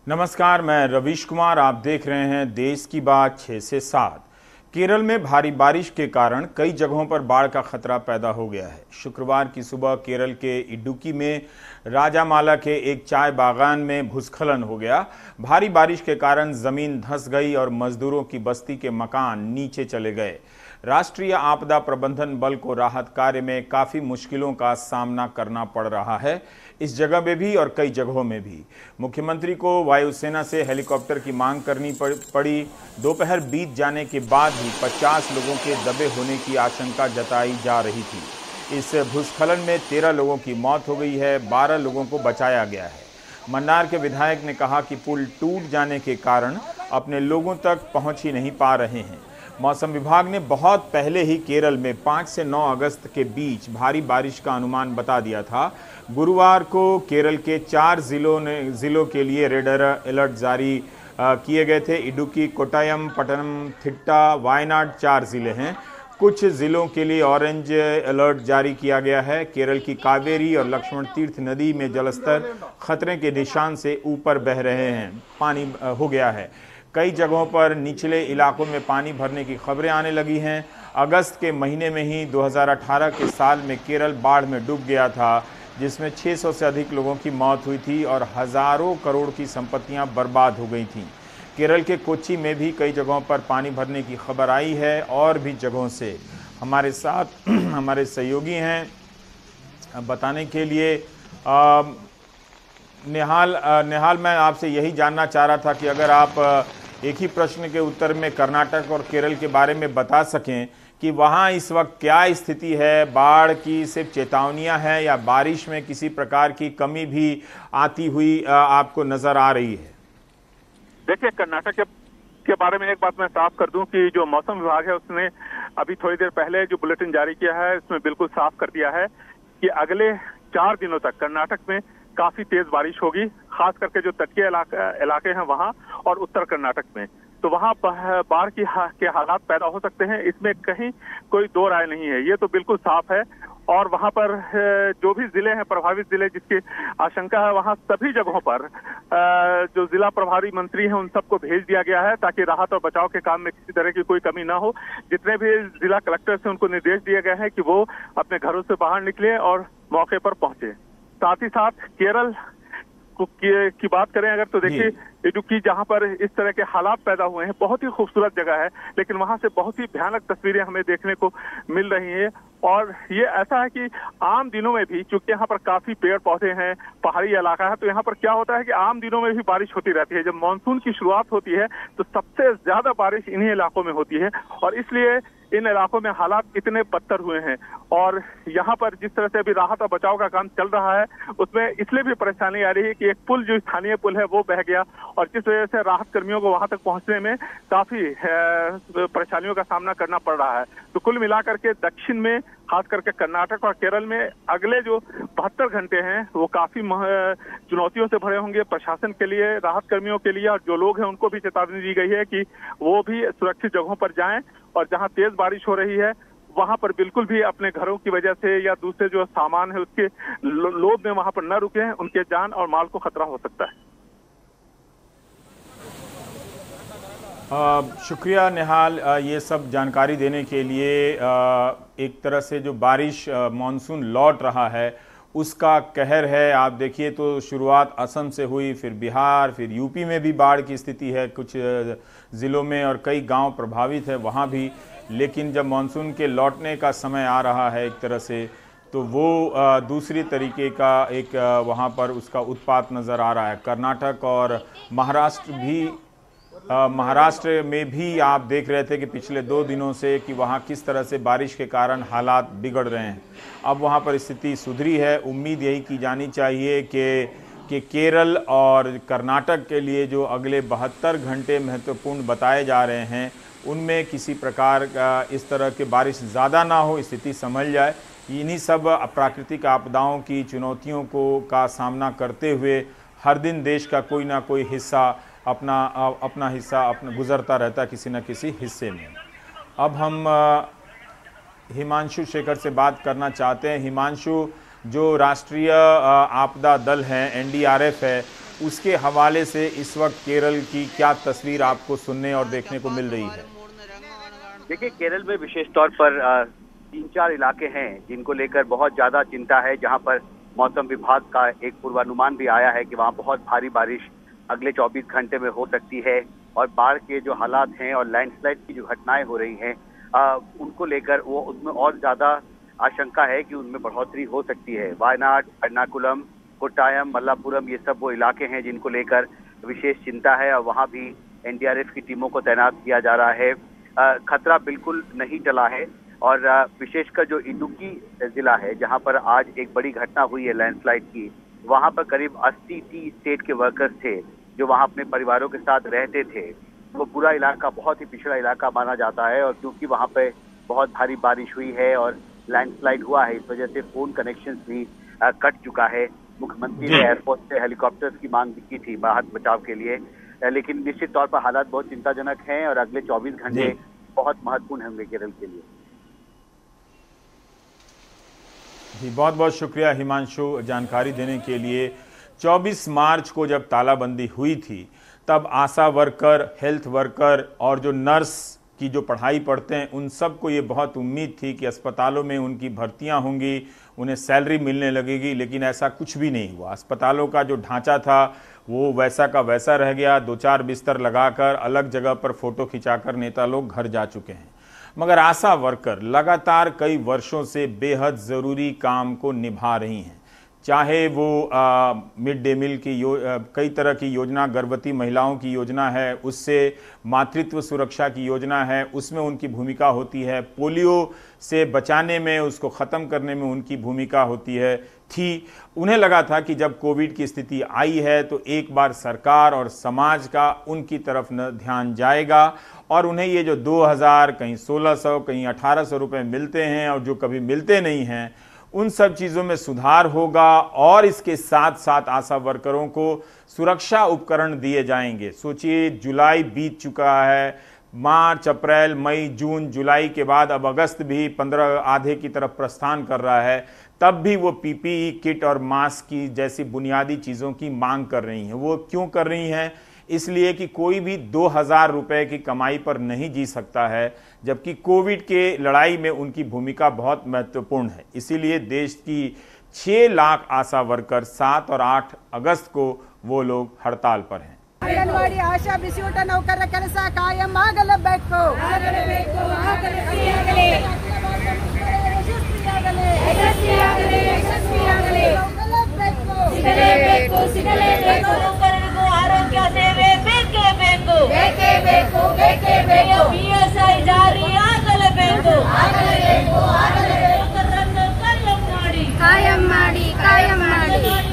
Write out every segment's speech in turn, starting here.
नमस्कार, मैं रवीश कुमार। आप देख रहे हैं देश की बात 6 से 7। केरल में भारी बारिश के कारण कई जगहों पर बाढ़ का खतरा पैदा हो गया है। शुक्रवार की सुबह केरल के इडुक्की में राजामाला के एक चाय बागान में भूस्खलन हो गया। भारी बारिश के कारण जमीन धंस गई और मजदूरों की बस्ती के मकान नीचे चले गए। राष्ट्रीय आपदा प्रबंधन बल को राहत कार्य में काफ़ी मुश्किलों का सामना करना पड़ रहा है, इस जगह में भी और कई जगहों में भी। मुख्यमंत्री को वायुसेना से हेलीकॉप्टर की मांग करनी पड़ी। दोपहर बीत जाने के बाद भी 50 लोगों के दबे होने की आशंका जताई जा रही थी। इस भूस्खलन में 13 लोगों की मौत हो गई है, 12 लोगों को बचाया गया है। मन्नार के विधायक ने कहा कि पुल टूट जाने के कारण अपने लोगों तक पहुंच ही नहीं पा रहे हैं। मौसम विभाग ने बहुत पहले ही केरल में 5 से 9 अगस्त के बीच भारी बारिश का अनुमान बता दिया था। गुरुवार को केरल के 4 जिलों के लिए रेड अलर्ट जारी किए गए थे। इडुक्की, कोट्टायम, पटनमथिट्टा, वायनाड 4 जिले हैं। कुछ जिलों के लिए ऑरेंज अलर्ट जारी किया गया है। केरल की कावेरी और लक्ष्मण तीर्थ नदी में जलस्तर खतरे के निशान से ऊपर बह रहे हैं, पानी हो गया है। कई जगहों पर निचले इलाकों में पानी भरने की खबरें आने लगी हैं। अगस्त के महीने में ही 2018 के साल में केरल बाढ़ में डूब गया था, जिसमें 600 से अधिक लोगों की मौत हुई थी और हज़ारों करोड़ की संपत्तियां बर्बाद हो गई थीं। केरल के कोच्चि में भी कई जगहों पर पानी भरने की खबर आई है और भी जगहों से। हमारे साथ हमारे सहयोगी हैं बताने के लिए। निहाल, मैं आपसे यही जानना चाह रहा था कि अगर आप एक ही प्रश्न के उत्तर में कर्नाटक और केरल के बारे में बता सकें कि वहाँ इस वक्त क्या स्थिति है। बाढ़ की सिर्फ चेतावनियाँ हैं या बारिश में किसी प्रकार की कमी भी आती हुई आपको नजर आ रही है? देखिए, कर्नाटक के बारे में एक बात मैं साफ कर दूं कि जो मौसम विभाग है उसने अभी थोड़ी देर पहले जो बुलेटिन जारी किया है उसमें बिल्कुल साफ कर दिया है कि अगले 4 दिनों तक कर्नाटक में काफी तेज बारिश होगी, खास करके जो तटीय इलाके हैं वहां और उत्तर कर्नाटक में। तो वहां बाढ़ के हालात पैदा हो सकते हैं, इसमें कहीं कोई दो राय नहीं है, ये तो बिल्कुल साफ है। और वहां पर जो भी जिले हैं, प्रभावित जिले जिसकी आशंका है, वहां सभी जगहों पर जो जिला प्रभारी मंत्री हैं उन सबको भेज दिया गया है ताकि राहत और बचाव के काम में किसी तरह की कोई कमी ना हो। जितने भी जिला कलेक्टर हैं उनको निर्देश दिए गए हैं कि वो अपने घरों से बाहर निकले और मौके पर पहुंचे। साथ ही साथ केरल की बात करें अगर तो देखिए, इडुक्की जहां पर इस तरह के हालात पैदा हुए हैं, बहुत ही खूबसूरत जगह है, लेकिन वहां से बहुत ही भयानक तस्वीरें हमें देखने को मिल रही हैं। और ये ऐसा है कि आम दिनों में भी, चूंकि यहाँ पर काफी पेड़ पौधे हैं, पहाड़ी इलाका है, तो यहाँ पर क्या होता है कि आम दिनों में भी बारिश होती रहती है। जब मानसून की शुरुआत होती है तो सबसे ज्यादा बारिश इन्हीं इलाकों में होती है और इसलिए इन इलाकों में हालात इतने बदतर हुए हैं। और यहाँ पर जिस तरह से अभी राहत और बचाव का काम चल रहा है उसमें इसलिए भी परेशानी आ रही है कि एक पुल, जो स्थानीय पुल है, वो बह गया और जिस वजह से राहत कर्मियों को वहां तक पहुंचने में काफी परेशानियों का सामना करना पड़ रहा है। तो कुल मिलाकर के दक्षिण में, खास करके कर्नाटक और केरल में अगले जो 72 घंटे हैं वो काफी चुनौतियों से भरे होंगे प्रशासन के लिए, राहत कर्मियों के लिए, और जो लोग हैं उनको भी चेतावनी दी गई है कि वो भी सुरक्षित जगहों पर जाएं और जहां तेज बारिश हो रही है वहां पर बिल्कुल भी अपने घरों की वजह से या दूसरे जो सामान है उसके लोभ में वहां पर न रुके, उनके जान और माल को खतरा हो सकता है। शुक्रिया निहाल, ये सब जानकारी देने के लिए। एक तरह से जो बारिश मानसून लौट रहा है उसका कहर है। आप देखिए तो शुरुआत असम से हुई, फिर बिहार, फिर यूपी में भी बाढ़ की स्थिति है कुछ ज़िलों में और कई गांव प्रभावित है वहां भी। लेकिन जब मानसून के लौटने का समय आ रहा है एक तरह से, तो वो दूसरी तरीके का एक वहां पर उसका उत्पात नज़र आ रहा है। कर्नाटक और महाराष्ट्र में भी आप देख रहे थे कि पिछले 2 दिनों से कि वहाँ किस तरह से बारिश के कारण हालात बिगड़ रहे हैं। अब वहाँ पर स्थिति सुधरी है। उम्मीद यही की जानी चाहिए कि केरल और कर्नाटक के लिए जो अगले 72 घंटे महत्वपूर्ण बताए जा रहे हैं उनमें किसी प्रकार का इस तरह की बारिश ज़्यादा ना हो, स्थिति संभल जाए। इन्हीं सब प्राकृतिक आपदाओं की चुनौतियों का सामना करते हुए हर दिन देश का कोई ना कोई हिस्सा अपना हिस्सा गुजरता रहता है किसी न किसी हिस्से में। अब हम हिमांशु शेखर से बात करना चाहते हैं। हिमांशु, जो राष्ट्रीय आपदा दल है, एनडीआरएफ है, उसके हवाले से इस वक्त केरल की क्या तस्वीर आपको सुनने और देखने को मिल रही है? देखिए, केरल में विशेष तौर पर 3-4 इलाके हैं जिनको लेकर बहुत ज्यादा चिंता है, जहां पर मौसम विभाग का एक पूर्वानुमान भी आया है कि वहां बहुत भारी बारिश अगले 24 घंटे में हो सकती है और बाढ़ के जो हालात हैं और लैंडस्लाइड की जो घटनाएं हो रही हैं उनको लेकर वो उसमें और ज्यादा आशंका है कि उनमें बढ़ोतरी हो सकती है। वायनाड, एर्नाकुलम, कोट्टायम, मल्लापुरम, ये सब वो इलाके हैं जिनको लेकर विशेष चिंता है और वहां भी एनडीआरएफ की टीमों को तैनात किया जा रहा है। खतरा बिल्कुल नहीं टला है और विशेषकर जो इडुक्की जिला है जहां पर आज एक बड़ी घटना हुई है लैंडस्लाइड की, वहां पर करीब 80 टी स्टेट के वर्कर्स थे जो वहां अपने परिवारों के साथ रहते थे। वो पूरा इलाका बहुत ही पिछड़ा इलाका माना जाता है और क्योंकि वहां पे बहुत भारी बारिश हुई है और लैंडस्लाइड हुआ है, इस वजह से फोन कनेक्शन भी कट चुका है। मुख्यमंत्री ने एयरपोर्ट से हेलीकॉप्टर्स की मांग की थी राहत बचाव के लिए, लेकिन निश्चित तौर पर हालात बहुत चिंताजनक हैं और अगले 24 घंटे बहुत महत्वपूर्ण होंगे केरल के लिए। जी, बहुत बहुत शुक्रिया हिमांशु जानकारी देने के लिए। 24 मार्च को जब तालाबंदी हुई थी तब आशा वर्कर, हेल्थ वर्कर और जो नर्स की जो पढ़ाई पढ़ते हैं उन सबको ये बहुत उम्मीद थी कि अस्पतालों में उनकी भर्तियां होंगी, उन्हें सैलरी मिलने लगेगी, लेकिन ऐसा कुछ भी नहीं हुआ। अस्पतालों का जो ढांचा था वो वैसा का वैसा रह गया। 2-4 बिस्तर लगाकर अलग जगह पर फोटो खिंचाकर नेता लोग घर जा चुके हैं। मगर आशा वर्कर लगातार कई वर्षों से बेहद ज़रूरी काम को निभा रही हैं, चाहे वो मिड डे मील की कई तरह की योजना, गर्भवती महिलाओं की योजना है, उससे मातृत्व सुरक्षा की योजना है, उसमें उनकी भूमिका होती है, पोलियो से बचाने में, उसको ख़त्म करने में उनकी भूमिका होती है थी। उन्हें लगा था कि जब कोविड की स्थिति आई है तो एक बार सरकार और समाज का उनकी तरफ न ध्यान जाएगा और उन्हें ये जो 2000, कहीं 1600, कहीं 1800 रुपये मिलते हैं और जो कभी मिलते नहीं हैं, उन सब चीज़ों में सुधार होगा और इसके साथ साथ आशा वर्करों को सुरक्षा उपकरण दिए जाएंगे। सोचिए, जुलाई बीत चुका है, मार्च, अप्रैल, मई, जून, जुलाई के बाद अब अगस्त भी 15 आधे की तरफ प्रस्थान कर रहा है, तब भी वो पीपीई किट और मास्क की जैसी बुनियादी चीज़ों की मांग कर रही हैं। वो क्यों कर रही हैं? इसलिए कि कोई भी 2000 रुपए की कमाई पर नहीं जी सकता है, जबकि कोविड के लड़ाई में उनकी भूमिका बहुत महत्वपूर्ण है। इसीलिए देश की 6 लाख आशा वर्कर 7 और 8 अगस्त को वो लोग हड़ताल पर हैं। ಅಂಗನವಾಡಿ ಆಶಾ ಬಿಸಿಯೂಟ ನೌಕರರ ಕೆಲಸ ಕಾಯಂ ಆಗಲೇಬೇಕು. ಸಿಗಲೇಬೇಕು. ನೌಕರರಿಗೂ ಆರೋಗ್ಯ ಸೇವೆ ಬೇಕೇ ಬೇಕು. PSI ಜಾರಿ ಆಗಲೇಬೇಕು. ನೌಕರರನ್ನು ಕಾಯಂ ಮಾಡಿ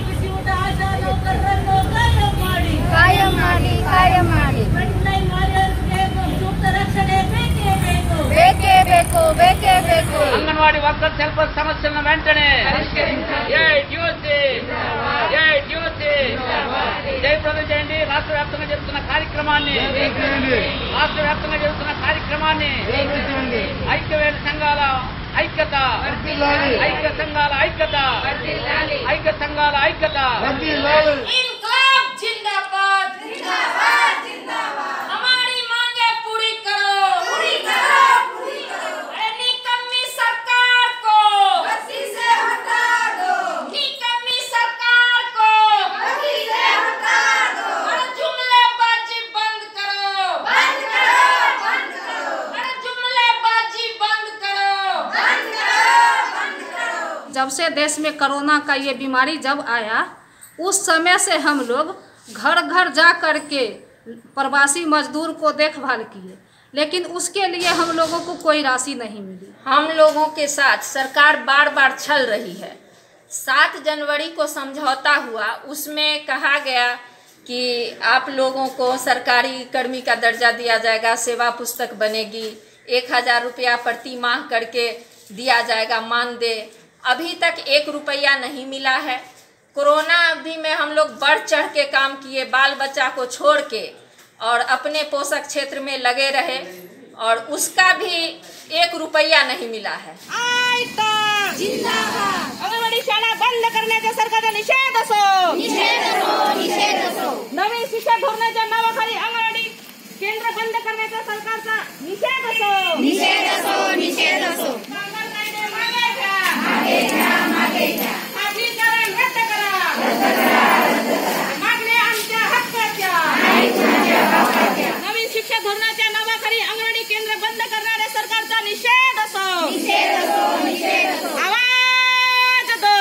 ಬಿಸಿಯೂಟ ಆಶಾ ನೌಕರರನ್ನು ಕಾಯಂ ಮಾಡಿ ಫ್ರಂಟ್ಲೈನ್ ವಾರಿಯರ್ಸ್ಗೆ ಸೂಕ್ತ ರಕ್ಷಣೆ ಬೇಕೇ ಬೇಕು. అంగన్వాడీ వర్కర్స్ హెల్పర్ సమస్యలను వెంటనే జయప్రదం చేయండి. రాష్ట్ర వ్యాప్తంగా జరుగుతున్న కార్యక్రమాన్ని ఐక్యవేద సంఘాల ఐక్యత, ఐక్య సంఘాల ఐక్యత. इंकलाब जिंदाबाद. हमारी मांगे पूरी करो. निकम्मी सरकार को बस्ती से हटा दो. और जुमलेबाजी बंद करो. जब से देश में कोरोना का ये बीमारी जब आया, उस समय से हम लोग घर घर जा कर के प्रवासी मजदूर को देखभाल किए, लेकिन उसके लिए हम लोगों को कोई राशि नहीं मिली। हम लोगों के साथ सरकार बार बार छल रही है। 7 जनवरी को समझौता हुआ, उसमें कहा गया कि आप लोगों को सरकारी कर्मी का दर्जा दिया जाएगा, सेवा पुस्तक बनेगी, 1000 रुपया प्रति माह करके दिया जाएगा मानदेय। अभी तक 1 रुपया नहीं मिला है। कोरोना अवधि में हम लोग बढ़ चढ़ के काम किए, बाल बच्चा को छोड़ के, और अपने पोषक क्षेत्र में लगे रहे और उसका भी 1 रुपया नहीं मिला है। अंगणवाडी शाळा बंद करण्याच्या सरकारचा निषेध असो। नवीन शिक्षण धोरणाच्या नावाखाली अंगणवाडी केंद्र बंद करण्याचा सरकारचा निषेध असो। कामगार कायदे मागे घ्या। खासगीकरण रद्द करा। मागण्या आमच्या हक्काच्या। नवीन शिक्षण धोरणाच्या नावाखाली अंगणवाडी केंद्र बंद करणाऱ्या सरकारचा निषेध असो। आवाज दो।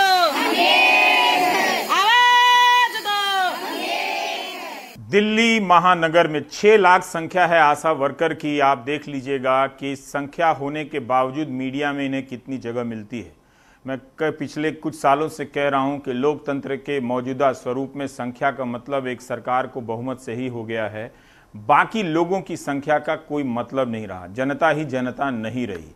दिल्ली महानगर में 6 लाख संख्या है आशा वर्कर की। आप देख लीजिएगा कि संख्या होने के बावजूद मीडिया में इन्हें कितनी जगह मिलती है। मैं पिछले कुछ सालों से कह रहा हूं कि लोकतंत्र के मौजूदा स्वरूप में संख्या का मतलब एक सरकार को बहुमत से ही हो गया है, बाकी लोगों की संख्या का कोई मतलब नहीं रहा। जनता ही जनता नहीं रही,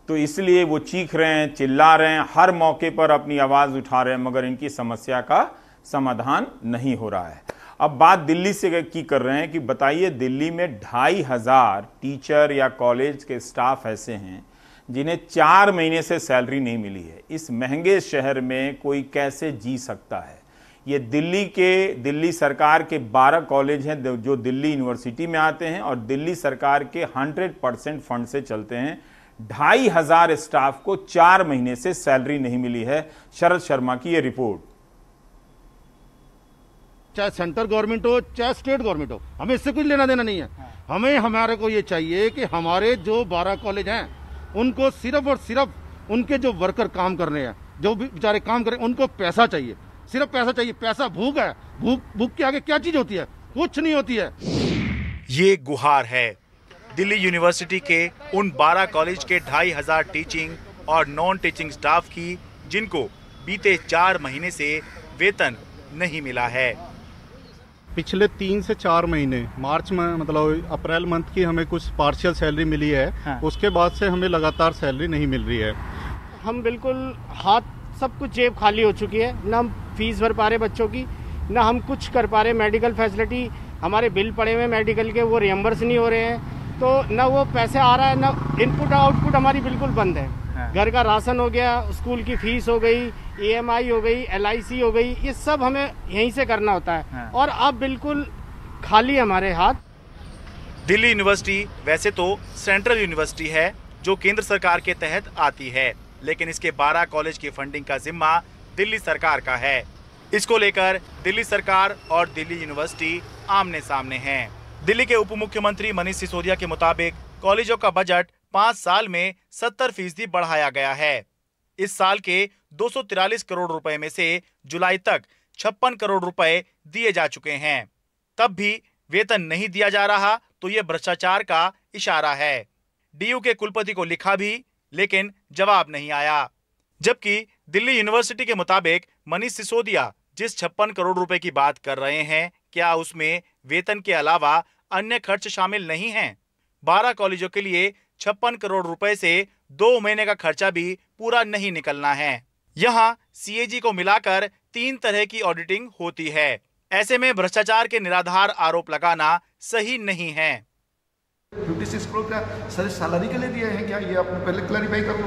तो इसलिए वो चीख रहे हैं, चिल्ला रहे हैं, हर मौके पर अपनी आवाज़ उठा रहे हैं, मगर इनकी समस्या का समाधान नहीं हो रहा है। अब बात दिल्ली से की कर रहे हैं कि बताइए, दिल्ली में 2,500 टीचर या कॉलेज के स्टाफ ऐसे हैं जिन्हें 4 महीने से सैलरी नहीं मिली है। इस महंगे शहर में कोई कैसे जी सकता है? ये दिल्ली सरकार के 12 कॉलेज हैं जो दिल्ली यूनिवर्सिटी में आते हैं और दिल्ली सरकार के 100% फंड से चलते हैं। 2,500 स्टाफ को 4 महीने से सैलरी नहीं मिली है। शरद शर्मा की ये रिपोर्ट। चाहे सेंट्रल गवर्नमेंट हो चाहे स्टेट गवर्नमेंट हो, हमें इससे कुछ लेना देना नहीं है। हमें हमारे को ये चाहिए कि हमारे जो 12 कॉलेज हैं उनको सिर्फ और सिर्फ उनके जो वर्कर काम कर रहे हैं, जो भी बेचारे काम कर रहे हैं, उनको पैसा चाहिए, सिर्फ पैसा चाहिए। पैसा भूख है, भूख के आगे क्या चीज होती है? कुछ नहीं होती है। ये गुहार है दिल्ली यूनिवर्सिटी के उन 12 कॉलेज के 2,500 टीचिंग और नॉन टीचिंग स्टाफ की, जिनको बीते 4 महीने से वेतन नहीं मिला है। पिछले 3 से 4 महीने, मार्च में मतलब अप्रैल मंथ की हमें कुछ पार्शियल सैलरी मिली है। हाँ। उसके बाद से हमें लगातार सैलरी नहीं मिल रही है। हम बिल्कुल हाथ सब कुछ जेब खाली हो चुकी है। ना हम फीस भर पा रहे बच्चों की, ना हम कुछ कर पा रहे। मेडिकल फैसिलिटी हमारे बिल पड़े हुए मेडिकल के, वो रियम्बर्स नहीं हो रहे हैं। तो ना वो पैसे आ रहा है, ना इनपुट आउटपुट हमारी बिल्कुल बंद है। हाँ। घर का राशन हो गया, स्कूल की फीस हो गई, EMI हो गई, LIC हो गई, ये सब हमें यहीं से करना होता है। हाँ। और अब बिल्कुल खाली हमारे हाथ। दिल्ली यूनिवर्सिटी वैसे तो सेंट्रल यूनिवर्सिटी है जो केंद्र सरकार के तहत आती है, लेकिन इसके 12 कॉलेज की फंडिंग का जिम्मा दिल्ली सरकार का है। इसको लेकर दिल्ली सरकार और दिल्ली यूनिवर्सिटी आमने सामने हैं। दिल्ली के उप मुख्यमंत्री मनीष सिसोदिया के मुताबिक कॉलेजों का बजट 5 साल में 70% बढ़ाया गया है। इस साल के 243 करोड़ रुपए में से जुलाई तक 56 करोड़ रुपए दिए जा चुके हैं। तब भी वेतन नहीं दिया जा रहा, तो ये भ्रष्टाचार का इशारा है। DU के कुलपति को लिखा भी, लेकिन जवाब नहीं आया। जबकि दिल्ली यूनिवर्सिटी के मुताबिक मनीष सिसोदिया जिस 56 करोड़ रुपए की बात कर रहे हैं, क्या उसमें वेतन के अलावा अन्य खर्च शामिल नहीं हैं? 12 कॉलेजों के लिए 56 करोड़ रुपए से 2 महीने का खर्चा भी पूरा नहीं निकलना है। यहाँ CAG को मिलाकर 3 तरह की ऑडिटिंग होती है। ऐसे में भ्रष्टाचार के निराधार आरोप लगाना सही नहीं है। 56 करोड़ का सर सैलरी के लिए दिए हैं क्या? ये आपने पहले क्लैरिफाई कर लो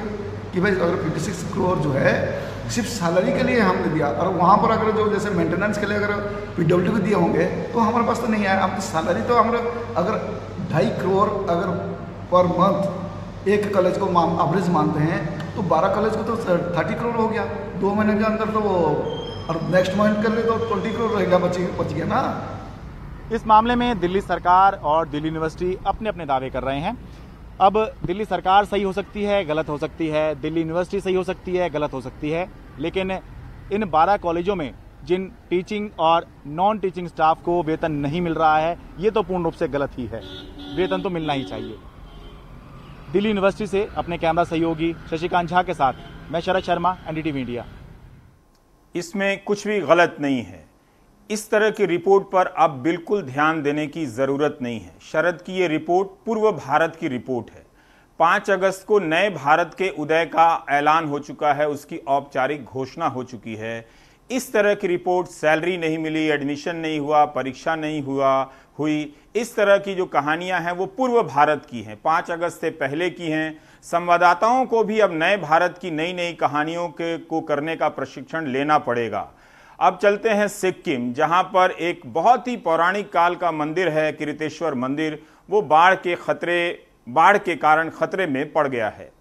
कि भाई अगर 56 करोड़ जो है सिर्फ सैलरी के लिए हमने दिया, और वहाँ पर अगर जो जैसे मेंटेनेंस के लिए अगर PW को दिए होंगे तो हमारे पास तो नहीं आया। हम तो सैलरी तो हमारे अगर 2.5 करोड़ अगर पर मंथ एक कॉलेज को एवरेज मानते हैं, तो 12 कॉलेज को तो 30 करोड़ हो गया 2 महीने के अंदर। तो वो और नेक्स्ट मंथ कर ले तो 20 करोड़ रहेगा, बच गया ना। इस मामले में दिल्ली सरकार और दिल्ली यूनिवर्सिटी अपने अपने दावे कर रहे हैं। अब दिल्ली सरकार सही हो सकती है, गलत हो सकती है, दिल्ली यूनिवर्सिटी सही हो सकती है, गलत हो सकती है, लेकिन इन 12 कॉलेजों में जिन टीचिंग और नॉन टीचिंग स्टाफ को वेतन नहीं मिल रहा है, ये तो पूर्ण रूप से गलत ही है। वेतन तो मिलना ही चाहिए। दिल्ली यूनिवर्सिटी से अपने कैमरा सहयोगी शशिकांत झा के साथ मैं शरद शर्मा, NDTV इंडिया। इसमें कुछ भी गलत नहीं है। इस तरह की रिपोर्ट पर अब बिल्कुल ध्यान देने की जरूरत नहीं है। शरद की ये रिपोर्ट पूर्व भारत की रिपोर्ट है। 5 अगस्त को नए भारत के उदय का ऐलान हो चुका है, उसकी औपचारिक घोषणा हो चुकी है। इस तरह की रिपोर्ट, सैलरी नहीं मिली, एडमिशन नहीं हुआ, परीक्षा नहीं हुई, इस तरह की जो कहानियां हैं वो पूर्व भारत की हैं, 5 अगस्त से पहले की हैं। संवाददाताओं को भी अब नए भारत की नई नई कहानियों को करने का प्रशिक्षण लेना पड़ेगा। अब चलते हैं सिक्किम, जहां पर एक बहुत ही पौराणिक काल का मंदिर है, किरीटेश्वर मंदिर, वो बाढ़ के कारण खतरे में पड़ गया है।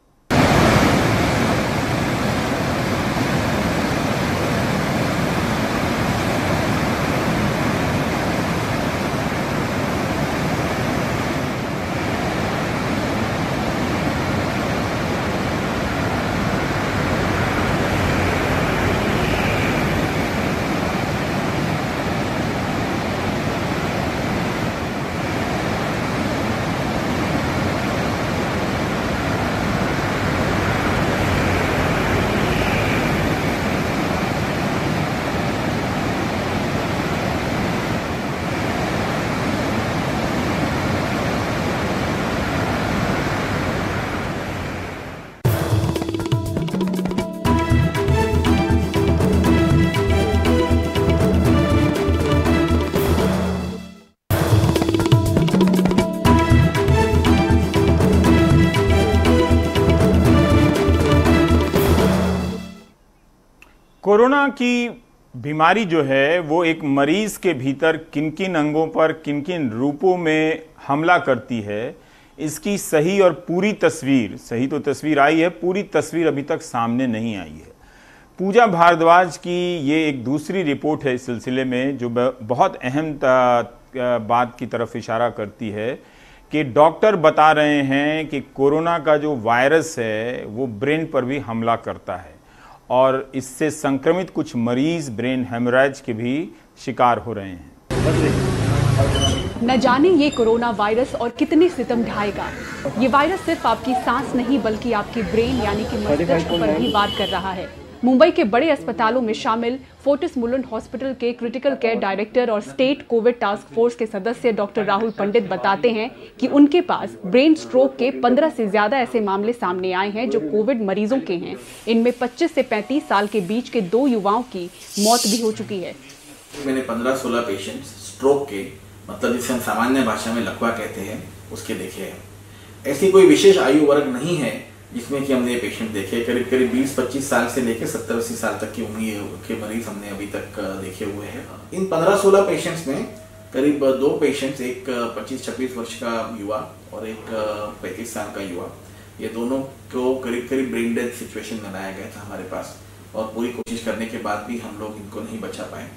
कोरोना की बीमारी जो है वो एक मरीज के भीतर किन किन अंगों पर किन किन रूपों में हमला करती है, इसकी सही और पूरी तस्वीर, सही तो तस्वीर आई है, पूरी तस्वीर अभी तक सामने नहीं आई है। पूजा भारद्वाज की ये एक दूसरी रिपोर्ट है इस सिलसिले में, जो बहुत अहम बात की तरफ इशारा करती है कि डॉक्टर बता रहे हैं कि कोरोना का जो वायरस है वो ब्रेन पर भी हमला करता है और इससे संक्रमित कुछ मरीज ब्रेन हेमोरेज के भी शिकार हो रहे हैं। न जाने ये कोरोना वायरस और कितने सितम ढाएगा। ये वायरस सिर्फ आपकी सांस नहीं बल्कि आपके ब्रेन यानी कि मस्तिष्क पर भी वार कर रहा है। मुंबई के बड़े अस्पतालों में शामिल फोर्टिस मुलुंड हॉस्पिटल के क्रिटिकल केयर डायरेक्टर और स्टेट कोविड टास्क फोर्स के सदस्य डॉक्टर राहुल पंडित बताते हैं कि उनके पास ब्रेन स्ट्रोक के 15 से ज्यादा ऐसे मामले सामने आए हैं जो कोविड मरीजों के हैं। इनमें 25 से 35 साल के बीच के 2 युवाओं की मौत भी हो चुकी है। मैंने 15-16 पेशेंट्स स्ट्रोक के, मतलब जिसे हम सामान्य भाषा में लकवा कहते हैं, उसके देखे हैं। ऐसी कोई विशेष आयु वर्ग नहीं है जिसमें कि हमने ये पेशेंट देखे। करीब करीब 20-25 साल से लेकर 70-80 साल तक की उम्र के मरीज हमने अभी तक देखे हुए हैं। इन 15-16 पेशेंट्स में करीब 2 पेशेंट्स, एक 25-26 वर्ष का युवा और एक 35 साल का युवा, ये दोनों को करीब करीब ब्रेन डेथ सिचुएशन में लाया गया था हमारे पास, और पूरी कोशिश करने के बाद भी हम लोग इनको नहीं बचा पाए।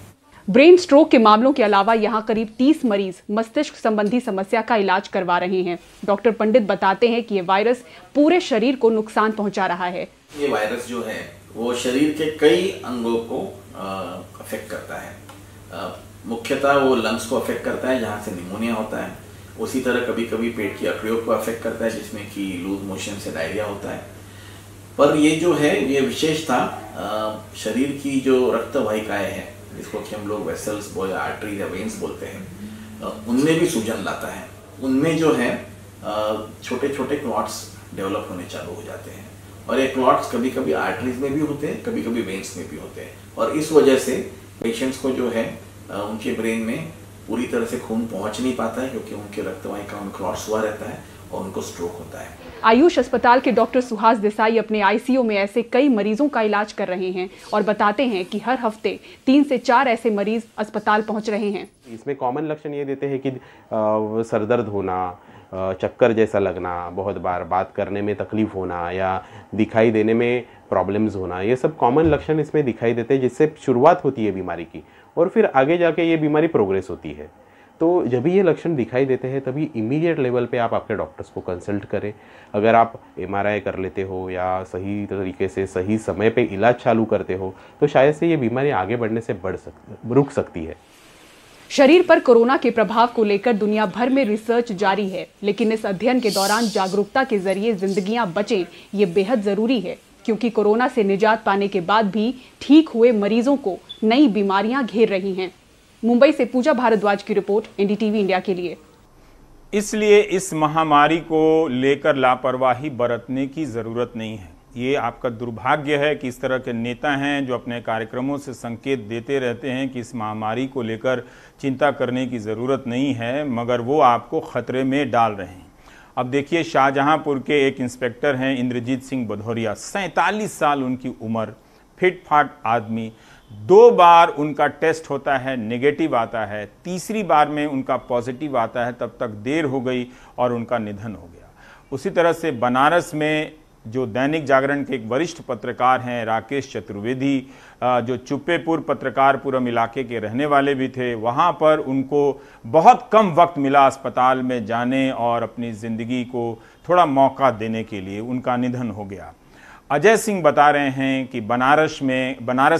ब्रेन स्ट्रोक के मामलों के अलावा यहाँ करीब 30 मरीज मस्तिष्क संबंधी समस्या का इलाज करवा रहे हैं। डॉक्टर पंडित बताते हैं कि ये वायरस पूरे शरीर को नुकसान पहुंचा रहा है। ये वायरस जो है वो शरीर के कई अंगों को अफेक्ट करता है। मुख्यतः वो लंग्स को अफेक्ट करता है जहाँ से निमोनिया होता है। उसी तरह कभी कभी पेट की अकड़ियों को अफेक्ट करता है जिसमें कि लूज मोशन से डायरिया होता है। पर ये जो है ये विशेष था, शरीर की जो रक्त वाहिकाएं हैं, जिसको कि हम लोग वेसल्स या आर्टरी या वेन्स बोलते हैं, उनमें भी सूजन लाता है। उनमें जो है छोटे छोटे क्लॉट्स डेवलप होने चालू हो जाते हैं, और ये क्लॉट्स कभी कभी आर्टरीज में भी होते हैं, कभी कभी वेन्स में भी होते हैं, और इस वजह से पेशेंट्स को जो है उनके ब्रेन में पूरी तरह से खून पहुंच नहीं पाता है, क्योंकि उनके रक्तवाहिका में क्लॉट्स हुआ रहता है और उनको स्ट्रोक होता है। आयुष अस्पताल के डॉक्टर सुहास देसाई अपने आईसीयू में ऐसे कई मरीजों का इलाज कर रहे हैं और बताते हैं कि हर हफ्ते 3 से 4 ऐसे मरीज अस्पताल पहुंच रहे हैं। इसमें कॉमन लक्षण ये देते हैं कि सरदर्द होना, चक्कर जैसा लगना, बहुत बार बात करने में तकलीफ होना या दिखाई देने में प्रॉब्लम्स होना, ये सब कॉमन लक्षण इसमें दिखाई देते हैं, जिससे शुरुआत होती है बीमारी की और फिर आगे जाके ये बीमारी प्रोग्रेस होती है। तो जब भी ये लक्षण दिखाई देते हैं तभी इमीडिएट लेवल पे आप आपके डॉक्टर्स को कंसल्ट करें। अगर आप एमआरआई कर लेते हो या सही तरीके से सही समय पे इलाज चालू करते हो तो शायद से ये बीमारी आगे बढ़ने से रुक सकती है। शरीर पर कोरोना के प्रभाव को लेकर दुनिया भर में रिसर्च जारी है, लेकिन इस अध्ययन के दौरान जागरूकता के जरिए जिंदगियां बचें ये बेहद जरूरी है, क्योंकि कोरोना से निजात पाने के बाद भी ठीक हुए मरीजों को नई बीमारियां घेर रही हैं। मुंबई से पूजा भारद्वाज की रिपोर्ट, एनडीटीवी इंडिया के लिए। इसलिए इस महामारी को लेकर लापरवाही बरतने की जरूरत नहीं है। ये आपका दुर्भाग्य है कि इस तरह के नेता हैं जो अपने कार्यक्रमों से संकेत देते रहते हैं कि इस महामारी को लेकर चिंता करने की ज़रूरत नहीं है, मगर वो आपको खतरे में डाल रहे हैं। अब देखिए, शाहजहांपुर के एक इंस्पेक्टर हैं इंद्रजीत सिंह भदौरिया, 47 साल उनकी उम्र, फिट फाट आदमी। 2 बार उनका टेस्ट होता है, नेगेटिव आता है, तीसरी बार में उनका पॉजिटिव आता है, तब तक देर हो गई और उनका निधन हो गया। उसी तरह से बनारस में जो दैनिक जागरण के एक वरिष्ठ पत्रकार हैं राकेश चतुर्वेदी, जो चुप्पेपुर पत्रकारपुरम इलाके के रहने वाले भी थे, वहाँ पर उनको बहुत कम वक्त मिला अस्पताल में जाने और अपनी ज़िंदगी को थोड़ा मौका देने के लिए, उनका निधन हो गया। अजय सिंह बता रहे हैं कि बनारस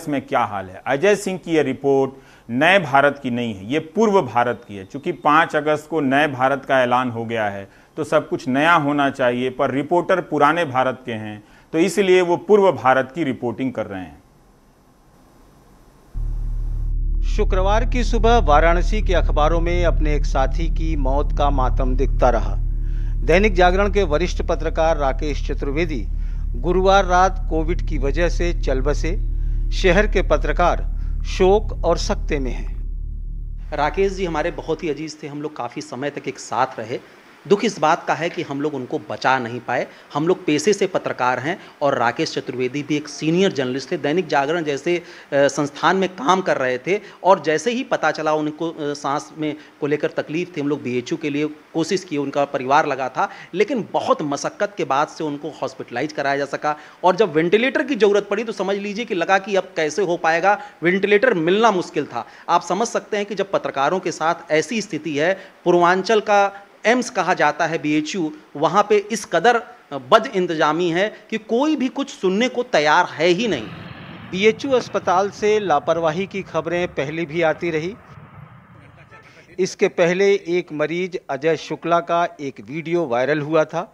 में क्या हाल है। अजय सिंह की यह रिपोर्ट नए भारत की नहीं है, ये पूर्व भारत की है। चूंकि 5 अगस्त को नए भारत का ऐलान हो गया है तो सब कुछ नया होना चाहिए, पर रिपोर्टर पुराने भारत के हैं तो इसलिए वो पूर्व भारत की रिपोर्टिंग कर रहे हैं। शुक्रवार की सुबह वाराणसी के अखबारों में अपने एक साथी की मौत का मातम दिखता रहा। दैनिक जागरण के वरिष्ठ पत्रकार राकेश चतुर्वेदी गुरुवार रात कोविड की वजह से चल बसे। शहर के पत्रकार शोक और सकते में हैं। राकेश जी हमारे बहुत ही अजीज थे, हम लोग काफ़ी समय तक एक साथ रहे। दुख इस बात का है कि हम लोग उनको बचा नहीं पाए। हम लोग पेशे से पत्रकार हैं और राकेश चतुर्वेदी भी एक सीनियर जर्नलिस्ट थे, दैनिक जागरण जैसे संस्थान में काम कर रहे थे। और जैसे ही पता चला उनको सांस में को लेकर तकलीफ थी, हम लोग BHU के लिए कोशिश की, उनका परिवार लगा था, लेकिन बहुत मशक्क़त के बाद से उनको हॉस्पिटलाइज कराया जा सका। और जब वेंटिलेटर की ज़रूरत पड़ी तो समझ लीजिए कि लगा कि अब कैसे हो पाएगा, वेंटिलेटर मिलना मुश्किल था। आप समझ सकते हैं कि जब पत्रकारों के साथ ऐसी स्थिति है, पूर्वांचल का एम्स कहा जाता है BHU, वहाँ पे इस कदर बद इंतजामी है कि कोई भी कुछ सुनने को तैयार है ही नहीं। BHU अस्पताल से लापरवाही की खबरें पहले भी आती रही। इसके पहले एक मरीज अजय शुक्ला का एक वीडियो वायरल हुआ था।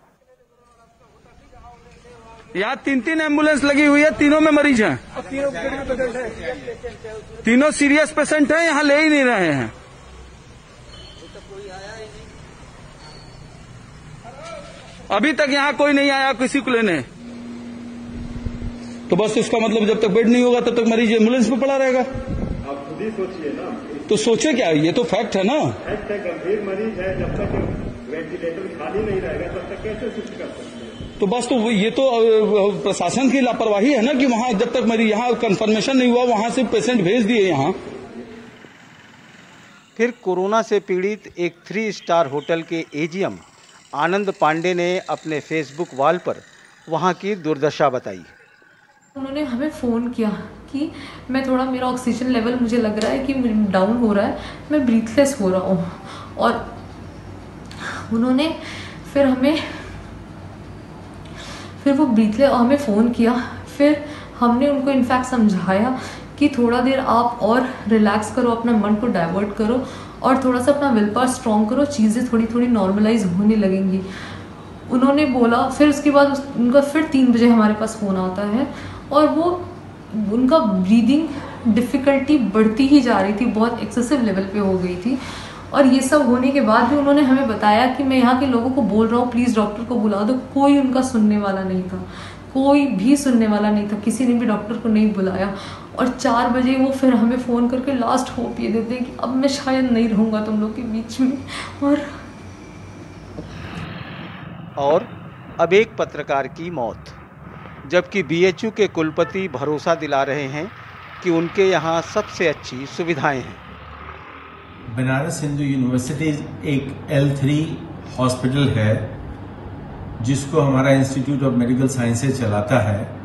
यहाँ 3 एम्बुलेंस लगी हुई है, तीनों में मरीज हैं, तीनों सीरियस पेशेंट हैं, यहाँ ले ही नहीं रहे हैं। अभी तक यहाँ कोई नहीं आया किसी को लेने, तो बस इसका मतलब जब तक बेड नहीं होगा तब तक मरीज एम्बुलेंस में पड़ा रहेगा। आप खुद ही सोचिए ना। तो सोचे क्या, ये तो फैक्ट है ना। फैक्ट है, गंभीर मरीज है, जब तक वेंटिलेटर खाली नहीं रहेगा तब तक कैसे शिफ्ट कर सकते हैं। तो बस, तो ये तो प्रशासन की लापरवाही है ना कि वहां जब तक मरीज, यहाँ कंफर्मेशन नहीं हुआ वहां से पेशेंट भेज दिए यहाँ। फिर कोरोना से पीड़ित एक 3 स्टार होटल के AGM आनंद पांडे ने अपने फेसबुक वॉल पर वहां की दुर्दशा बताई। उन्होंने हमें फ़ोन किया कि मैं थोड़ा, मेरा ऑक्सीजन लेवल मुझे लग रहा है कि डाउन हो रहा है, मैं ब्रीथलेस हो रहा हूँ। और उन्होंने फिर वो ब्रीथलेस हमें फ़ोन किया। फिर हमने उनको इनफैक्ट समझाया कि थोड़ा देर आप और रिलैक्स करो, अपना मन को डाइवर्ट करो और थोड़ा सा अपना विल पावर स्ट्रॉन्ग करो, चीज़ें थोड़ी थोड़ी नॉर्मलाइज होने लगेंगी। उन्होंने बोला। फिर उसके बाद उनका फिर 3 बजे हमारे पास फ़ोन आता है और वो उनका ब्रीदिंग डिफ़िकल्टी बढ़ती ही जा रही थी, बहुत एक्सेसिव लेवल पे हो गई थी। और ये सब होने के बाद भी उन्होंने हमें बताया कि मैं यहाँ के लोगों को बोल रहा हूँ प्लीज़ डॉक्टर को बुला दो। कोई उनका सुनने वाला नहीं था, कोई भी सुनने वाला नहीं था, किसी ने भी डॉक्टर को नहीं बुलाया। और 4 बजे वो फिर हमें फ़ोन करके लास्ट होप ये देते हैं कि अब मैं शायद नहीं रहूँगा तुम लोग के बीच में। और अब एक पत्रकार की मौत, जबकि BHU के कुलपति भरोसा दिला रहे हैं कि उनके यहाँ सबसे अच्छी सुविधाएं हैं। बनारस हिंदू यूनिवर्सिटी एक L3 हॉस्पिटल है जिसको हमारा इंस्टीट्यूट ऑफ मेडिकल साइंसेज चलाता है।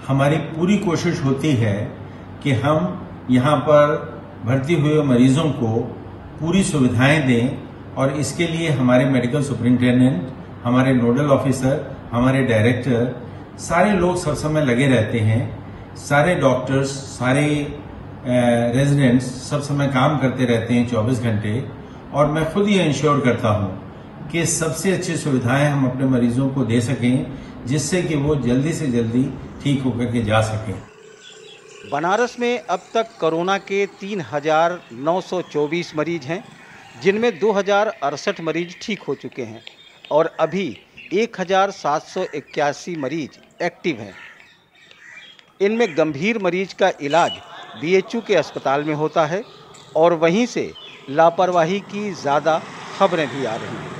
हमारी पूरी कोशिश होती है कि हम यहाँ पर भर्ती हुए मरीजों को पूरी सुविधाएं दें और इसके लिए हमारे मेडिकल सुपरिंटेंडेंट, हमारे नोडल ऑफिसर, हमारे डायरेक्टर, सारे लोग सब समय लगे रहते हैं। सारे डॉक्टर्स, सारे रेजिडेंट्स सब समय काम करते रहते हैं 24 घंटे। और मैं खुद ये इंश्योर करता हूँ कि सबसे अच्छी सुविधाएं हम अपने मरीजों को दे सकें जिससे कि वो जल्दी से जल्दी ठीक होकर के जा सकें। बनारस में अब तक कोरोना के 3,924 मरीज हैं, जिनमें 2,068 मरीज ठीक हो चुके हैं और अभी 1,781 मरीज एक्टिव हैं। इनमें गंभीर मरीज का इलाज बीएचयू के अस्पताल में होता है और वहीं से लापरवाही की ज़्यादा खबरें भी आ रही हैं।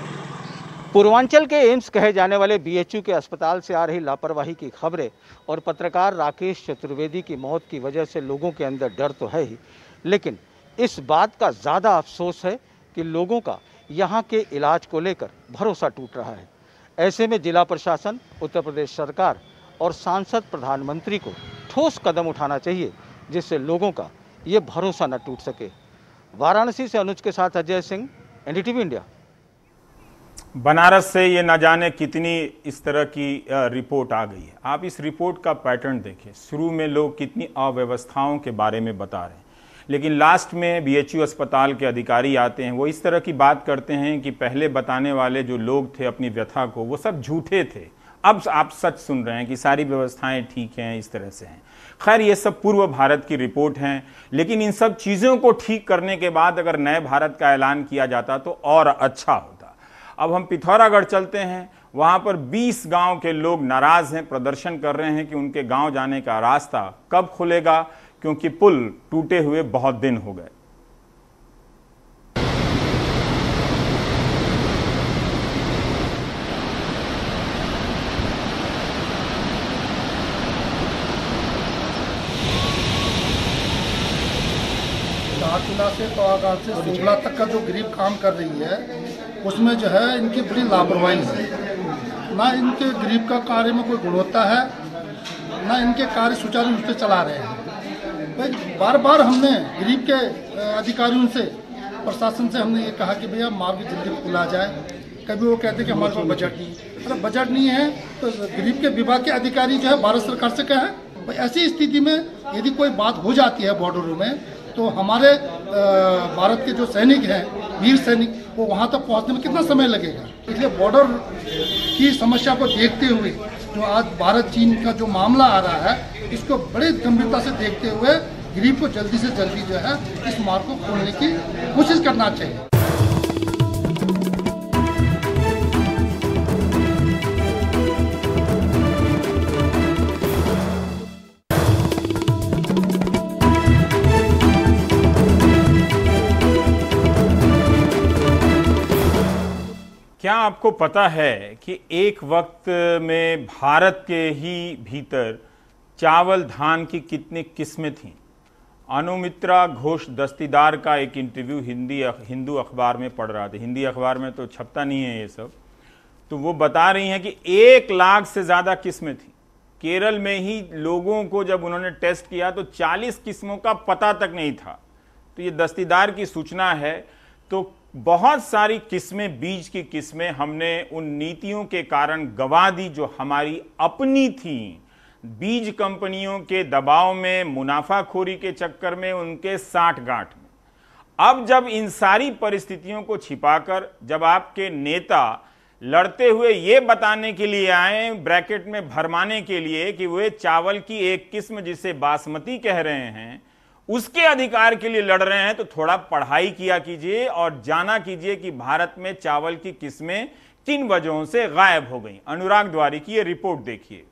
पूर्वांचल के एम्स कहे जाने वाले बीएचयू के अस्पताल से आ रही लापरवाही की खबरें और पत्रकार राकेश चतुर्वेदी की मौत की वजह से लोगों के अंदर डर तो है ही, लेकिन इस बात का ज़्यादा अफसोस है कि लोगों का यहाँ के इलाज को लेकर भरोसा टूट रहा है। ऐसे में जिला प्रशासन, उत्तर प्रदेश सरकार और सांसद प्रधानमंत्री को ठोस कदम उठाना चाहिए जिससे लोगों का ये भरोसा न टूट सके। वाराणसी से अनुज के साथ अजय सिंह, एनडीटीवी इंडिया। बनारस से ये न जाने कितनी इस तरह की रिपोर्ट आ गई है। आप इस रिपोर्ट का पैटर्न देखें। शुरू में लोग कितनी अव्यवस्थाओं के बारे में बता रहे हैं, लेकिन लास्ट में बीएचयू अस्पताल के अधिकारी आते हैं, वो इस तरह की बात करते हैं कि पहले बताने वाले जो लोग थे अपनी व्यथा को, वो सब झूठे थे। अब आप सच सुन रहे हैं कि सारी व्यवस्थाएं ठीक हैं, इस तरह से हैं। खैर, ये सब पूर्व भारत की रिपोर्ट हैं, लेकिन इन सब चीज़ों को ठीक करने के बाद अगर नए भारत का ऐलान किया जाता तो और अच्छा होता। अब हम पिथौरागढ़ चलते हैं। वहाँ पर 20 गांव के लोग नाराज हैं, प्रदर्शन कर रहे हैं कि उनके गांव जाने का रास्ता कब खुलेगा, क्योंकि पुल टूटे हुए बहुत दिन हो गए। धारचूला से तवागांव से सिंगला तक का जो गरीब काम कर रही है उसमें जो है इनकी बड़ी लापरवाही है। ना इनके गरीब का कार्य में कोई गुणवत्ता है, ना इनके कार्य सुचारू रूप से चला रहे हैं। भाई बार बार हमने गरीब के अधिकारियों से, प्रशासन से हमने ये कहा कि भैया मार्ग जल्दी खुला जाए। कभी वो कहते कि हमारे पास बजट नहीं है। अरे बजट नहीं है तो गरीब के विभाग के अधिकारी जो है भारत सरकार से कहें। भाई ऐसी स्थिति में यदि कोई बात हो जाती है बॉर्डरों में, तो हमारे भारत के जो सैनिक हैं, वीर सैनिक, वो वहाँ तक पहुँचने में कितना समय लगेगा। इसलिए बॉर्डर की समस्या को देखते हुए जो आज भारत चीन का जो मामला आ रहा है, इसको बड़े गंभीरता से देखते हुए गरीब को जल्दी से जल्दी जो है इस मार्ग को खोलने की कोशिश करना चाहिए। क्या आपको पता है कि एक वक्त में भारत के ही भीतर चावल, धान की कितनी किस्में थीं? अनुमित्रा घोष दस्तीदार का एक इंटरव्यू हिंदू अखबार में पढ़ रहा था। हिंदी अखबार में तो छपता नहीं है ये सब। तो वो बता रही हैं कि 1 लाख से ज़्यादा किस्में थी। केरल में ही लोगों को जब उन्होंने टेस्ट किया तो 40 किस्मों का पता तक नहीं था। तो ये दस्तीदार की सूचना है। तो बहुत सारी किस्में, बीज की किस्में हमने उन नीतियों के कारण गंवा दी जो हमारी अपनी थी। बीज कंपनियों के दबाव में, मुनाफाखोरी के चक्कर में, उनके साठ गांठ में। अब जब इन सारी परिस्थितियों को छिपाकर जब आपके नेता लड़ते हुए ये बताने के लिए आए, ब्रैकेट में भरमाने के लिए, कि वे चावल की एक किस्म जिसे बासमती कह रहे हैं उसके अधिकार के लिए लड़ रहे हैं, तो थोड़ा पढ़ाई किया कीजिए और जाना कीजिए कि भारत में चावल की किस्में किन वजहों से गायब हो गई। अनुराग द्वारी की ये रिपोर्ट देखिए।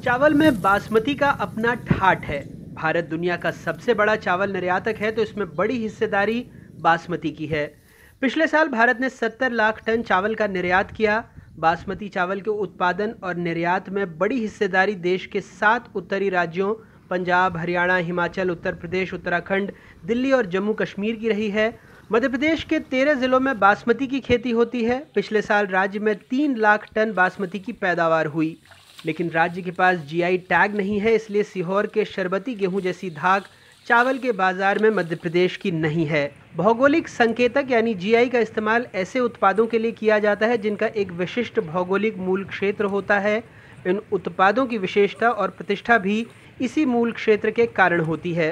चावल में बासमती का अपना ठाठ है। भारत दुनिया का सबसे बड़ा चावल निर्यातक है, तो इसमें बड़ी हिस्सेदारी बासमती की है। पिछले साल भारत ने 70 लाख टन चावल का निर्यात किया। बासमती चावल के उत्पादन और निर्यात में बड़ी हिस्सेदारी देश के 7 उत्तरी राज्यों पंजाब, हरियाणा, हिमाचल, उत्तर प्रदेश, उत्तराखंड, दिल्ली और जम्मू कश्मीर की रही है। मध्य प्रदेश के 13 जिलों में बासमती की खेती होती है। पिछले साल राज्य में 3 लाख टन बासमती की पैदावार हुई, लेकिन राज्य के पास जीआई टैग नहीं है, इसलिए सीहोर के शरबती गेहूं जैसी धाक चावल के बाजार में मध्य प्रदेश की नहीं है। भौगोलिक संकेतक यानी जीआई का इस्तेमाल ऐसे उत्पादों के लिए किया जाता है जिनका एक विशिष्ट भौगोलिक मूल क्षेत्र होता है। इन उत्पादों की विशेषता और प्रतिष्ठा भी इसी मूल क्षेत्र के कारण होती है।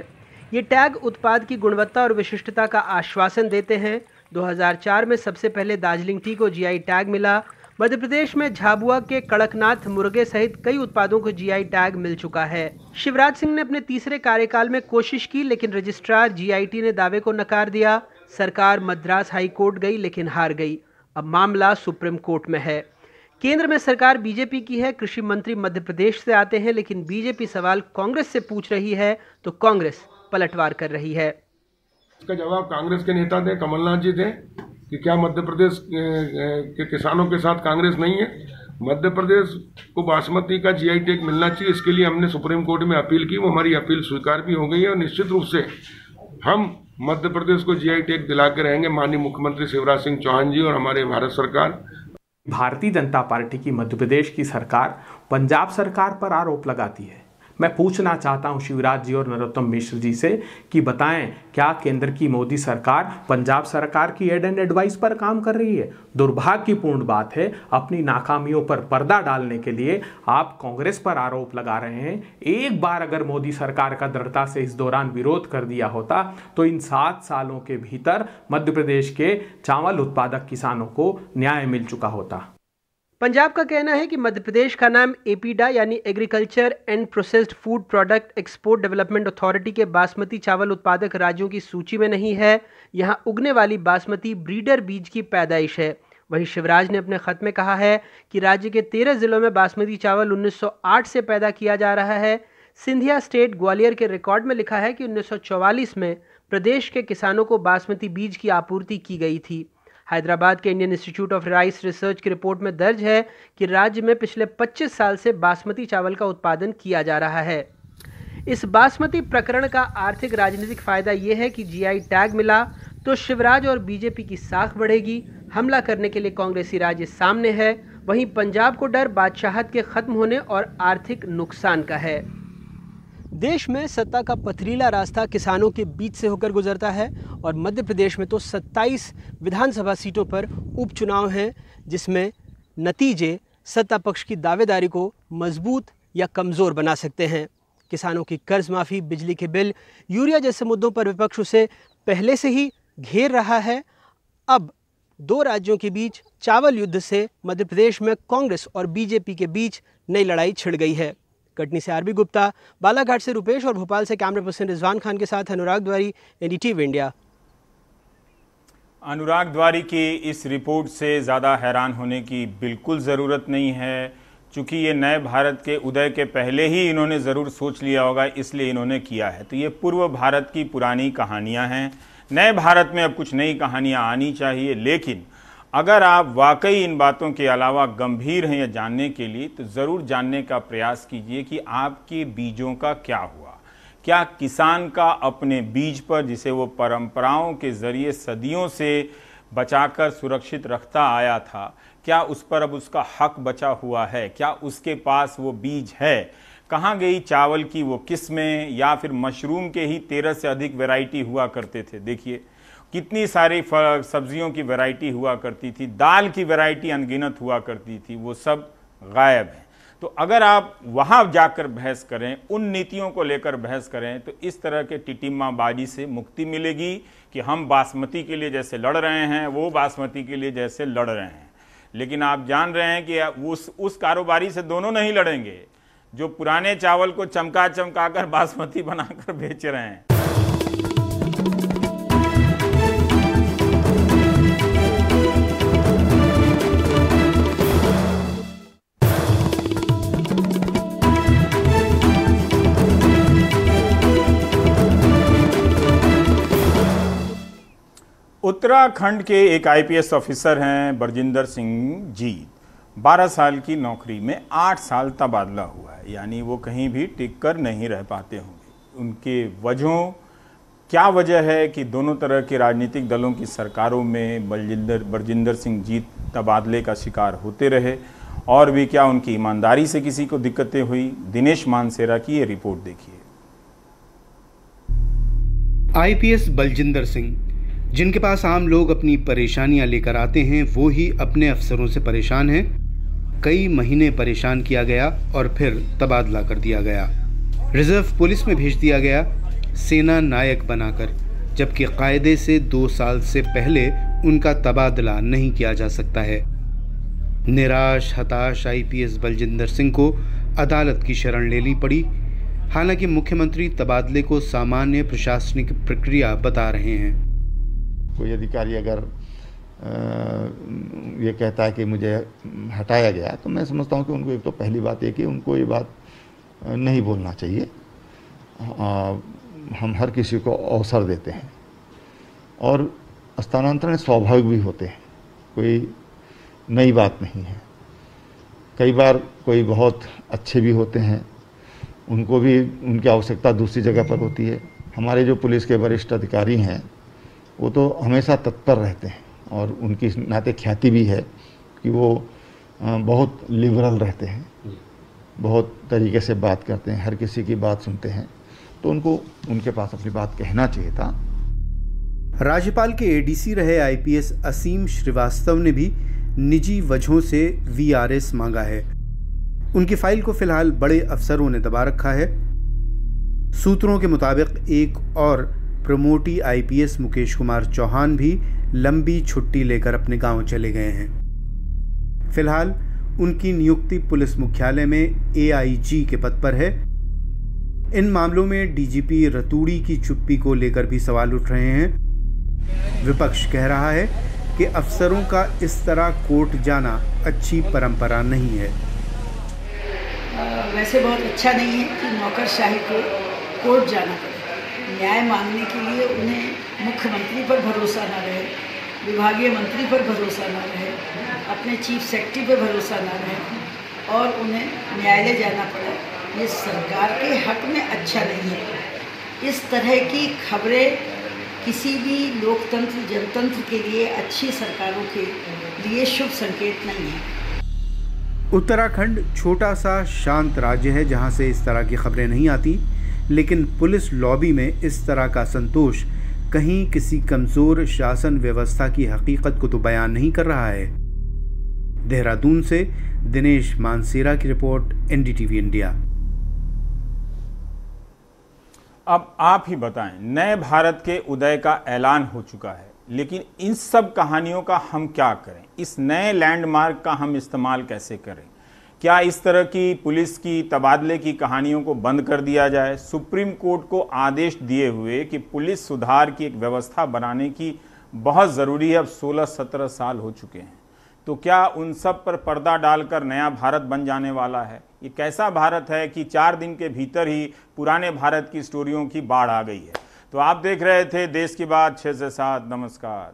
ये टैग उत्पाद की गुणवत्ता और विशिष्टता का आश्वासन देते हैं। 2004 में सबसे पहले दार्जिलिंग टी को जीआई टैग मिला। मध्य प्रदेश में झाबुआ के कड़कनाथ मुर्गे सहित कई उत्पादों को जीआई टैग मिल चुका है। शिवराज सिंह ने अपने तीसरे कार्यकाल में कोशिश की, लेकिन रजिस्ट्रार जीआईटी ने दावे को नकार दिया। सरकार मद्रास हाई कोर्ट गई, लेकिन हार गई। अब मामला सुप्रीम कोर्ट में है। केंद्र में सरकार बीजेपी की है, कृषि मंत्री मध्य प्रदेश से आते हैं, लेकिन बीजेपी सवाल कांग्रेस से पूछ रही है तो कांग्रेस पलटवार कर रही है। इसका जवाब कांग्रेस के नेता दें, कमलनाथ जी दें कि क्या मध्य प्रदेश के किसानों के साथ कांग्रेस नहीं है। मध्य प्रदेश को बासमती का जीआई टैग मिलना चाहिए, इसके लिए हमने सुप्रीम कोर्ट में अपील की, वो हमारी अपील स्वीकार भी हो गई है और निश्चित रूप से हम मध्य प्रदेश को जीआई टैग दिला के रहेंगे। माननीय मुख्यमंत्री शिवराज सिंह चौहान जी और हमारे भारत सरकार। भारतीय जनता पार्टी की मध्य प्रदेश की सरकार पंजाब सरकार पर आरोप लगाती है। मैं पूछना चाहता हूं शिवराज जी और नरोत्तम मिश्र जी से कि बताएं, क्या केंद्र की मोदी सरकार पंजाब सरकार की एड एंड एडवाइस पर काम कर रही है? दुर्भाग्यपूर्ण बात है, अपनी नाकामियों पर पर्दा डालने के लिए आप कांग्रेस पर आरोप लगा रहे हैं। एक बार अगर मोदी सरकार का दृढ़ता से इस दौरान विरोध कर दिया होता तो इन 7 सालों के भीतर मध्य प्रदेश के चावल उत्पादक किसानों को न्याय मिल चुका होता। पंजाब का कहना है कि मध्य प्रदेश का नाम एपीडा यानी agriculture and processed food product export development authority के बासमती चावल उत्पादक राज्यों की सूची में नहीं है। यहां उगने वाली बासमती ब्रीडर बीज की पैदाइश है। वहीं शिवराज ने अपने खत में कहा है कि राज्य के 13 जिलों में बासमती चावल 1908 से पैदा किया जा रहा है। सिंधिया स्टेट ग्वालियर के रिकॉर्ड में लिखा है कि 1944 में प्रदेश के किसानों को बासमती बीज की आपूर्ति की गई थी। हैदराबाद के Indian institute of rice research की रिपोर्ट में दर्ज है कि राज्य में पिछले 25 साल से बासमती चावल का उत्पादन किया जा रहा है। इस बासमती प्रकरण का आर्थिक राजनीतिक फायदा यह है कि जीआई टैग मिला तो शिवराज और बीजेपी की साख बढ़ेगी। हमला करने के लिए कांग्रेसी राज्य सामने है। वहीं पंजाब को डर बादशाहत के खत्म होने और आर्थिक नुकसान का है। देश में सत्ता का पथरीला रास्ता किसानों के बीच से होकर गुजरता है और मध्य प्रदेश में तो 27 विधानसभा सीटों पर उपचुनाव हैं, जिसमें नतीजे सत्ता पक्ष की दावेदारी को मजबूत या कमज़ोर बना सकते हैं। किसानों की कर्ज माफ़ी, बिजली के बिल, यूरिया जैसे मुद्दों पर विपक्ष उसे पहले से ही घेर रहा है। अब 2 राज्यों के बीच चावल युद्ध से मध्य प्रदेश में कांग्रेस और बीजेपी के बीच नई लड़ाई छिड़ गई है। कटनी से आरबी गुप्ता, बालाघाट से रुपेश और भोपाल से कैमरा पर्सन रिजवान खान के साथ अनुराग द्वारी, एनडीटीवी इंडिया। अनुराग द्वारी की इस रिपोर्ट से ज़्यादा हैरान होने की बिल्कुल ज़रूरत नहीं है, चूँकि ये नए भारत के उदय के पहले ही इन्होंने ज़रूर सोच लिया होगा, इसलिए इन्होंने किया है। तो ये पूर्व भारत की पुरानी कहानियाँ हैं। नए भारत में अब कुछ नई कहानियाँ आनी चाहिए, लेकिन अगर आप वाकई इन बातों के अलावा गंभीर हैं या जानने के लिए, तो ज़रूर जानने का प्रयास कीजिए कि आपके बीजों का क्या हुआ। क्या किसान का अपने बीज पर, जिसे वो परंपराओं के ज़रिए सदियों से बचाकर सुरक्षित रखता आया था, क्या उस पर अब उसका हक बचा हुआ है? क्या उसके पास वो बीज है? कहाँ गई चावल की वो किस्में, या फिर मशरूम के ही 13 से अधिक वैरायटी हुआ करते थे? देखिए कितनी सारी सब्जियों की वैरायटी हुआ करती थी, दाल की वैरायटी अनगिनत हुआ करती थी, वो सब गायब है। तो अगर आप वहाँ जाकर बहस करें, उन नीतियों को लेकर बहस करें, तो इस तरह के टिटिम्माबाजी से मुक्ति मिलेगी कि हम बासमती के लिए जैसे लड़ रहे हैं, वो बासमती के लिए जैसे लड़ रहे हैं। लेकिन आप जान रहे हैं कि उस कारोबारी से दोनों नहीं लड़ेंगे जो पुराने चावल को चमका कर बासमती बनाकर बेच रहे हैं। उत्तराखंड के एक आईपीएस ऑफिसर हैं बरजिंदर सिंह जीत। 12 साल की नौकरी में 8 साल तबादला हुआ है, यानी वो कहीं भी टिक कर नहीं रह पाते होंगे। उनके वजहों क्या वजह है कि दोनों तरह के राजनीतिक दलों की सरकारों में बरजिंदर सिंह जीत तबादले का शिकार होते रहे, और भी क्या उनकी ईमानदारी से किसी को दिक्कतें हुई? दिनेश मानसेरा की ये रिपोर्ट देखिए। आईपीएस बलजिंदर सिंह, जिनके पास आम लोग अपनी परेशानियां लेकर आते हैं, वो ही अपने अफसरों से परेशान हैं। कई महीने परेशान किया गया और फिर तबादला कर दिया गया, रिजर्व पुलिस में भेज दिया गया सेना नायक बनाकर, जबकि कायदे से 2 साल से पहले उनका तबादला नहीं किया जा सकता है। निराश हताश आईपीएस बलजिंदर सिंह को अदालत की शरण लेनी पड़ी। हालांकि मुख्यमंत्री तबादले को सामान्य प्रशासनिक प्रक्रिया बता रहे हैं। कोई अधिकारी अगर ये कहता है कि मुझे हटाया गया, तो मैं समझता हूँ कि उनको एक तो पहली बात ये कि उनको ये बात नहीं बोलना चाहिए। हम हर किसी को अवसर देते हैं और स्थानांतरण स्वाभाविक भी होते हैं, कोई नई बात नहीं है। कई बार कोई बहुत अच्छे भी होते हैं, उनको भी उनकी आवश्यकता दूसरी जगह पर होती है। हमारे जो पुलिस के वरिष्ठ अधिकारी हैं वो तो हमेशा तत्पर रहते हैं और उनकी नाते ख्याति भी है कि वो बहुत लिबरल रहते हैं, बहुत तरीके से बात करते हैं, हर किसी की बात सुनते हैं, तो उनको उनके पास अपनी बात कहना चाहिए था। राज्यपाल के एडीसी रहे आईपीएस असीम श्रीवास्तव ने भी निजी वजहों से वीआरएस मांगा है। उनकी फाइल को फिलहाल बड़े अफसरों ने दबा रखा है। सूत्रों के मुताबिक एक और प्रमोटी आईपीएस मुकेश कुमार चौहान भी लंबी छुट्टी लेकर अपने गांव चले गए हैं। फिलहाल उनकी नियुक्ति पुलिस मुख्यालय में एआईजी के पद पर है। इन मामलों में डीजीपी रतूड़ी की चुप्पी को लेकर भी सवाल उठ रहे हैं। विपक्ष कह रहा है कि अफसरों का इस तरह कोर्ट जाना अच्छी परंपरा नहीं है। वैसे बहुत अच्छा नहीं है कि नौकरशाही को कोर्ट जाना पड़े। न्याय मांगने के लिए उन्हें मुख्यमंत्री पर भरोसा न रहे, विभागीय मंत्री पर भरोसा न रहे, अपने चीफ सेक्रेटरी पर भरोसा न रहे और उन्हें न्यायालय जाना पड़ा। ये सरकार के हक में अच्छा नहीं है। इस तरह की खबरें किसी भी लोकतंत्र जनतंत्र के लिए, अच्छी सरकारों के लिए शुभ संकेत नहीं है। उत्तराखंड छोटा सा शांत राज्य है जहां से इस तरह की खबरें नहीं आती, लेकिन पुलिस लॉबी में इस तरह का संतोष कहीं किसी कमजोर शासन व्यवस्था की हकीकत को तो बयान नहीं कर रहा है। देहरादून से दिनेश मानसेरा की रिपोर्ट, एनडीटीवी इंडिया। अब आप ही बताएं, नए भारत के उदय का ऐलान हो चुका है, लेकिन इन सब कहानियों का हम क्या करें? इस नए लैंडमार्क का हम इस्तेमाल कैसे करें? क्या इस तरह की पुलिस की तबादले की कहानियों को बंद कर दिया जाए? सुप्रीम कोर्ट को आदेश दिए हुए कि पुलिस सुधार की एक व्यवस्था बनाने की बहुत ज़रूरी है, अब 16-17 साल हो चुके हैं, तो क्या उन सब पर पर्दा डालकर नया भारत बन जाने वाला है? ये कैसा भारत है कि 4 दिन के भीतर ही पुराने भारत की स्टोरियों की बाढ़ आ गई है? तो आप देख रहे थे देश की बात 6 से 7। नमस्कार।